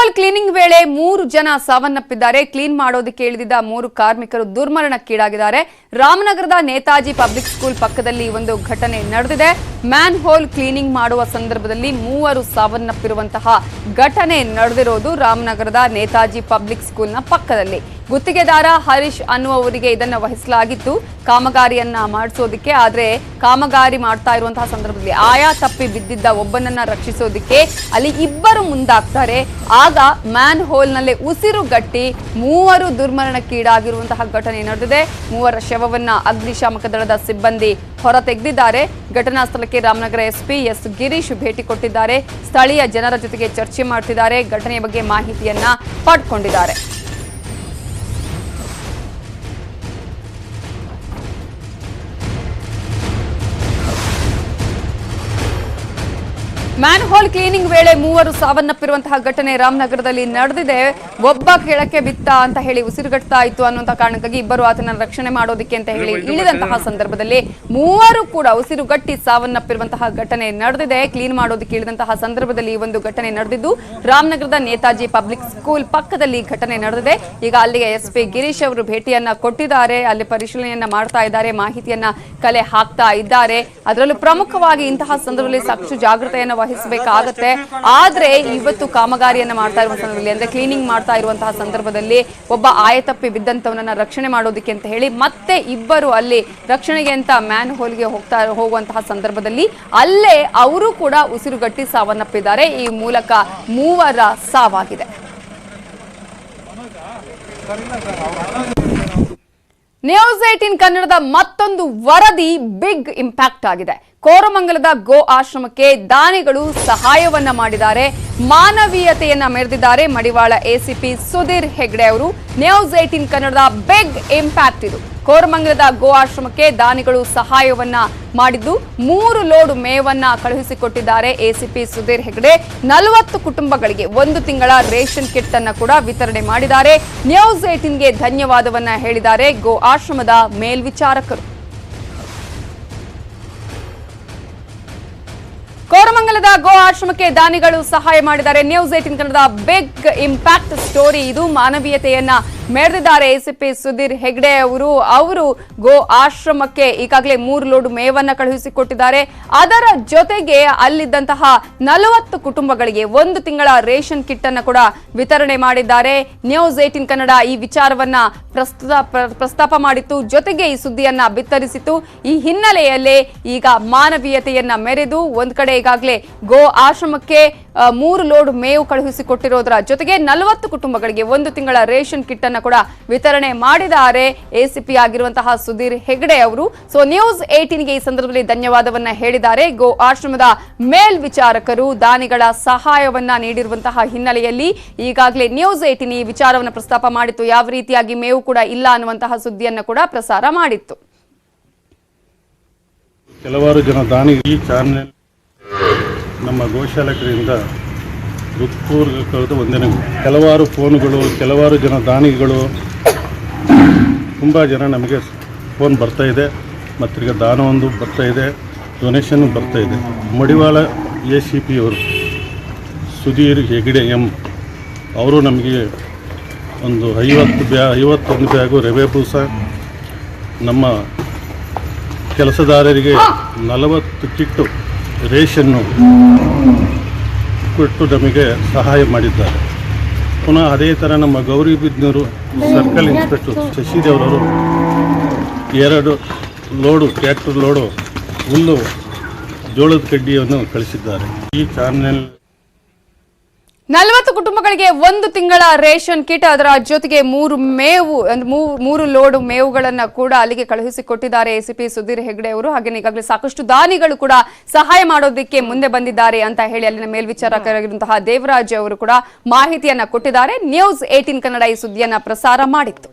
Hole cleaning ವೇಳೆ 3 ಜನ ಸಾವನ್ನಪ್ಪಿದ್ದಾರೆ. ಕ್ಲೀನ್ ಮಾಡೋದಕ್ಕೆ ಇಳಿದಿದ್ದ 3 ಕಾರ್ಮಿಕರು ದುರ್ಮರಣಕ್ಕೀಡಾಗಿದ್ದಾರೆ. ರಾಮನಗರದ ನೇತಾಜಿ ಪಬ್ಲಿಕ್ ಸ್ಕೂಲ್ ಪಕ್ಕದಲ್ಲಿ ಒಂದು ಘಟನೆ ನಡೆದಿದೆ. ಮ್ಯಾನ್ ಹೋಲ್ ಕ್ಲೀನಿಂಗ್ ಮಾಡುವ ಸಂದರ್ಭದಲ್ಲಿ 3 ಸಾವನ್ನಪ್ಪಿರುವಂತಹ ಘಟನೆ ನಡೆದಿರೋದು ರಾಮನಗರದ ನೇತಾಜಿ ಪಬ್ಲಿಕ್ ಸ್ಕೂಲ್ನ ಪಕ್ಕದಲ್ಲಿ. ಗುತ್ತಿಗೆದಾರ ಹರೀಶ್ ಅನ್ನುವವರಿಗೆ ಇದನ್ನ ವಹಿಸಲಾಗಿತ್ತು ಕಾಮಗಾರಿಯನ್ನ ಮಾಡಿಸೋದಕ್ಕೆ. ಆದ್ರೆ ಕಾಮಗಾರಿ ಮಾಡ್ತಾ ಇರುವಂತಹ ಸಂದರ್ಭದಲ್ಲಿ ಆಯಾ ತಪ್ಪಿ ಬಿದ್ದಿದ್ದ ಒಬ್ಬನನ್ನ ರಕ್ಷಿಸೋದಕ್ಕೆ ಅಲ್ಲಿ ಇಬ್ಬರು ಮುಂದಾಗ್ತಾರೆ. ಆಗ ಮ್ಯಾನ್ ಹೋಲ್ ನಲ್ಲಿ ಉಸಿರುಗಟ್ಟಿ 3 ದುರ್ಮರಣಕ್ಕೀಡಾಗಿರುವಂತಹ ಘಟನೆ ನಡೆದಿದೆ. 3 ಶವವನ್ನ ಅಗ್ನಿಶಾಮಕ ದಳದ ಸಿಬ್ಬಂದಿ ಹೊರ ತೆಗೆದಿದ್ದಾರೆ. ಘಟನಾ ಸ್ಥಳಕ್ಕೆ ರಾಮನಗರ ಎಸ್ಪಿ ಎಸ್ ಗಿರೀಶ್ ಭೇಟಿ ಕೊಟ್ಟಿದ್ದಾರೆ. ಸ್ಥಳೀಯ ಜನರ ಜೊತೆಗೆ ಚರ್ಚೆ ಮಾಡ್ತಿದ್ದಾರೆ. ಘಟನೆಯ ಬಗ್ಗೆ ಮಾಹಿತಿಯನ್ನ ಪಡ್ಕೊಂಡಿದ್ದಾರೆ. ಮ್ಯಾನ್ ಹೋಲ್ ಕ್ಲೀನಿಂಗ್ ವೇಳೆ 3 ಸಾವನ್ನಪ್ಪಿರುವಂತಹ ಘಟನೆ ರಾಮನಗರದಲ್ಲಿ ನಡೆದಿದೆ. ಒಬ್ಬ ಕೆಳಕ್ಕೆ ಬಿತ್ತ ಅಂತ ಹೇಳಿ ಉಸಿರುಗಟ್ತಾ ಇತ್ತು ಅನ್ನುವಂತಹ ಕಾರಣಕ್ಕಾಗಿ ಇಬ್ಬರು ಆತನ ರಕ್ಷಣೆ ಮಾಡೋದಕ್ಕೆ ಅಂತ ಹೇಳಿ ಇಳಿದಂತಹ ಸಂದರ್ಭದಲ್ಲಿ 3 ಕೂಡ ಉಸಿರುಗಟ್ಟಿ ಸಾವನ್ನಪ್ಪಿರುವಂತಹ ಘಟನೆ ನಡೆದಿದೆ. ಕ್ಲೀನ್ ಮಾಡೋದಕ್ಕೆ ಇಳಿದಂತಹ ಸಂದರ್ಭದಲ್ಲಿ ಈ ಒಂದು ಘಟನೆ ನಡೆದಿದ್ದು ರಾಮನಗರದ ನೇತಾಜಿ ಪಬ್ಲಿಕ್ ಸ್ಕೂಲ್ ಪಕ್ಕದಲ್ಲಿ ಘಟನೆ ನಡೆದಿದೆ. ಈಗ ಅಲ್ಲಿಗೆ ಎಸ್ಪಿ ಗಿರೀಶ್ ಅವರು ಭೇಟಿಯನ್ನ ಕೊಟ್ಟಿದ್ದಾರೆ. ಅಲ್ಲಿ ಪರಿಶೀಲನೆಯನ್ನ ಮಾಡ್ತಾ ಇದ್ದಾರೆ, ಮಾಹಿತಿಯನ್ನ ಕಲೆ ಹಾಕ್ತಾ ಇದ್ದಾರೆ. ಅದರಲ್ಲೂ ಪ್ರಮುಖವಾಗಿ ಇಂತಹ ಸಂದರ್ಭದಲ್ಲಿ ಸಾಕಷ್ಟು ಜಾಗೃತೆಯನ್ನು ವಹಿಸಬೇಕಾಗುತ್ತೆ. ಆದ್ರೆ ಇವತ್ತು ಕಾಮಗಾರಿಯನ್ನ ಮಾಡ್ತಾ ಇರುವ ಸಂದರ್ಭದಲ್ಲಿ ಅಂದ್ರೆ ಕ್ಲೀನಿಂಗ್ ಮಾಡ್ತಾ ಇರುವಂತಹ ಸಂದರ್ಭದಲ್ಲಿ ಒಬ್ಬ ಆಯತಪ್ಪಿ ಬಿದ್ದಂತವನನ್ನ ರಕ್ಷಣೆ ಮಾಡೋದಕ್ಕೆ ಅಂತ ಹೇಳಿ ಮತ್ತೆ ಇಬ್ಬರು ಅಲ್ಲಿ ರಕ್ಷಣೆಗೆ ಅಂತ ಮ್ಯಾನ್ ಹೋಲ್ಗೆ ಹೋಗುವಂತಹ ಸಂದರ್ಭದಲ್ಲಿ ಅಲ್ಲೇ ಅವರು ಕೂಡ ಉಸಿರುಗಟ್ಟಿ ಸಾವನ್ನಪ್ಪಿದ್ದಾರೆ. ಈ ಮೂಲಕ 3 ಸಾವಾಗಿದೆ. ನ್ಯೂಸ್ 18 ಕನ್ನಡದ ಮತ್ತೊಂದು ವರದಿ ಬಿಗ್ ಇಂಪ್ಯಾಕ್ಟ್ ಆಗಿದೆ. ಕೋರಮಂಗಲದ ಗೋ ಆಶ್ರಮಕ್ಕೆ ದಾನಿಗಳು ಸಹಾಯವನ್ನ ಮಾಡಿದ್ದಾರೆ. ಮಾನವೀಯತೆಯನ್ನ ಮೆರೆದಿದ್ದಾರೆ ಮಡಿವಾಳ ಎಸಿಪಿ ಸುಧೀರ್ ಹೆಗ್ಡೆ ಅವರು. ನ್ಯೂಸ್ 18 ಕನ್ನಡದ ಬಿಗ್ ಇಂಪ್ಯಾಕ್ಟ್ ಇದು. ಕೋರಮಂಗಲದ ಗೋ ಆಶ್ರಮಕ್ಕೆ ದಾನಿಗಳು ಸಹಾಯವನ್ನ ಮಾಡಿದ್ದು 3 ಲೋಡ್ ಮೇವನ್ನ ಕಳುಹಿಸಿಕೊಟ್ಟಿದ್ದಾರೆ ಎಸಿಪಿ ಸುಧೀರ್ ಹೆಗ್ಡೆ. 40 ಕುಟುಂಬಗಳಿಗೆ 1 ತಿಂಗಳ ರೇಷನ್ ಕಿಟ್ ಅನ್ನ ಕೂಡ ವಿತರಣೆ ಮಾಡಿದ್ದಾರೆ. ನ್ಯೂಸ್ 18ಗೆ ಧನ್ಯವಾದವನ್ನ ಹೇಳಿದ್ದಾರೆ ಗೋ ಆಶ್ರಮದ ಮೇಲ್ವಿಚಾರಕರು. ಕೋರಮಂಗಲದ ಗೋ ಆಶ್ರಮಕ್ಕೆ ದಾನಿಗಳು ಸಹಾಯ ಮಾಡಿದ್ದಾರೆ. ನ್ಯೂಸ್ 18 ಕನ್ನಡದ ಬಿಗ್ ಇಂಪ್ಯಾಕ್ಟ್ ಸ್ಟೋರಿ ಇದು. ಮಾನವೀಯತೆಯನ್ನ ಮೆರೆದಿದ್ದಾರೆ ಎಸಿಪಿ ಸುಧೀರ್ ಹೆಗ್ಡೆ ಅವರು ಗೋ ಆಶ್ರಮಕ್ಕೆ ಈಗಾಗಲೇ 3 ಲೋಡ್ ಮೇವನ್ನ ಕಳುಹಿಸಿಕೊಟ್ಟಿದ್ದಾರೆ. ಅದರ ಜೊತೆಗೆ ಅಲ್ಲಿದ್ದಂತಹ 40 ಕುಟುಂಬಗಳಿಗೆ 1 ತಿಂಗಳ ರೇಷನ್ ಕಿಟ್ ಅನ್ನು ಕೂಡ ವಿತರಣೆ ಮಾಡಿದ್ದಾರೆ. ನ್ಯೂಸ್ 18 ಕನ್ನಡ ಈ ವಿಚಾರವನ್ನ ಪ್ರಸ್ತಾಪ ಮಾಡಿತ್ತು, ಜೊತೆಗೆ ಈ ಸುದ್ದಿಯನ್ನ ಬಿತ್ತರಿಸಿತು. ಈ ಹಿನ್ನೆಲೆಯಲ್ಲೇ ಈಗ ಮಾನವೀಯತೆಯನ್ನ ಮೆರೆದು ಒಂದ್ ಕಡೆ ಈಗಾಗಲೇ ಗೋ ಆಶ್ರಮಕ್ಕೆ 3 ಲೋಡ್ ಮೇವು ಕಳುಹಿಸಿಕೊಟ್ಟಿರೋದರ ಜೊತೆಗೆ 40 ಕುಟುಂಬಗಳಿಗೆ 1 ತಿಂಗಳ ರೇಷನ್ ಕಿಟ್ ಅನ್ನು ಕೂಡ ವಿತರಣೆ ಮಾಡಿದ್ದಾರೆ ಎಸಿಪಿ ಆಗಿರುವಂತಹ ಸುಧೀರ್ ಹೆಗ್ಡೆ ಅವರು. ಸೊ ನ್ಯೂಸ್ 18ಗೆ ಈ ಸಂದರ್ಭದಲ್ಲಿ ಧನ್ಯವಾದವನ್ನ ಹೇಳಿದ್ದಾರೆ. ಗೋ ಆಶ್ರಮದ ಮೇಲ್ವಿಚಾರಕರು ದಾನಿಗಳ ಸಹಾಯವನ್ನ ನೀಡಿರುವಂತಹ ಹಿನ್ನೆಲೆಯಲ್ಲಿ ಈಗಾಗಲೇ ನ್ಯೂಸ್ 18 ಈ ವಿಚಾರವನ್ನು ಪ್ರಸ್ತಾಪ ಮಾಡಿತ್ತು. ಯಾವ ರೀತಿಯಾಗಿ ಮೇವು ಕೂಡ ಇಲ್ಲ ಅನ್ನುವಂತಹ ಸುದ್ದಿಯನ್ನು ಕೂಡ ಪ್ರಸಾರ ಮಾಡಿತ್ತು. ಕೆಲವಾರು ಜನ ದಾನಿಗಳು ಈ ಚಾನೆಲ್ ನಮ್ಮ ಗೋಶಾಲಕರಿಂದ ಹೃತ್ಪೂರ್ವಕವಾದ ವಂದನೆಗಳು. ಕೆಲವಾರು ಫೋನ್ಗಳು, ಕೆಲವಾರು ಜನ ದಾನಿಗಳು, ತುಂಬ ಜನ ನಮಗೆ ಫೋನ್ ಬರ್ತಾಯಿದೆ, ಮತ್ತೀಗ ದಾನವೊಂದು ಬರ್ತಾಯಿದೆ, ಡೊನೇಷನ್ ಬರ್ತಾಯಿದೆ. ಮಡಿವಾಳ ಎಸಿಪಿ ಅವರು ಸುಧೀರ್ ಹೆಗ್ಡೆ ಅವರು ನಮಗೆ ಒಂದು 51 ಬ್ಯಾಗು ರವೆ ಬೂಸ, ನಮ್ಮ ಕೆಲಸದಾರರಿಗೆ 40 ಕಿಟ್ಟು ರೇಷನ್ನು ಕೊಟ್ಟು ನಮಗೆ ಸಹಾಯ ಮಾಡಿದ್ದಾರೆ. ಪುನಃ ಅದೇ ಥರ ನಮ್ಮ ಗೌರಿಬಿದನೂರು ಸರ್ಕಲ್ ಇನ್ಸ್ಪೆಕ್ಟರ್ ಶಶಿದೇವರವರು 2 ಲೋಡು ಟ್ರ್ಯಾಕ್ಟರ್ ಲೋಡು ಹುಲ್ಲು ಜೋಳದ ಕಡ್ಡಿಯನ್ನು ಕಳಿಸಿದ್ದಾರೆ. ಈ ಚಾನೆಲ್ 40 ಕುಟುಂಬಗಳಿಗೆ 1 ತಿಂಗಳ ರೇಷನ್ ಕಿಟ್, ಅದರ ಜೊತೆಗೆ 3 ಲೋಡ್ ಮೇವುಗಳನ್ನ ಕೂಡ ಅಲ್ಲಿಗೆ ಕಳುಹಿಸಿಕೊಟ್ಟಿದ್ದಾರೆ ಎಸಿಪಿ ಸುಧೀರ್ ಹೆಗ್ಡೆ ಅವರು. ಹಾಗೆ ಈಗಾಗಲೇ ಸಾಕಷ್ಟು ದಾನಿಗಳು ಕೂಡ ಸಹಾಯ ಮಾಡೋದಕ್ಕೆ ಮುಂದೆ ಬಂದಿದ್ದಾರೆ ಅಂತ ಹೇಳಿ ಅಲ್ಲಿನ ಮೇಲ್ವಿಚಾರಕರಾಗಿರುವಂತಹ ದೇವರಾಜ್ ಅವರು ಕೂಡ ಮಾಹಿತಿಯನ್ನ ಕೊಟ್ಟಿದ್ದಾರೆ. ನ್ಯೂಸ್ 18 ಕನ್ನಡ ಈ ಸುದ್ದಿಯನ್ನ ಪ್ರಸಾರ ಮಾಡಿತ್ತು.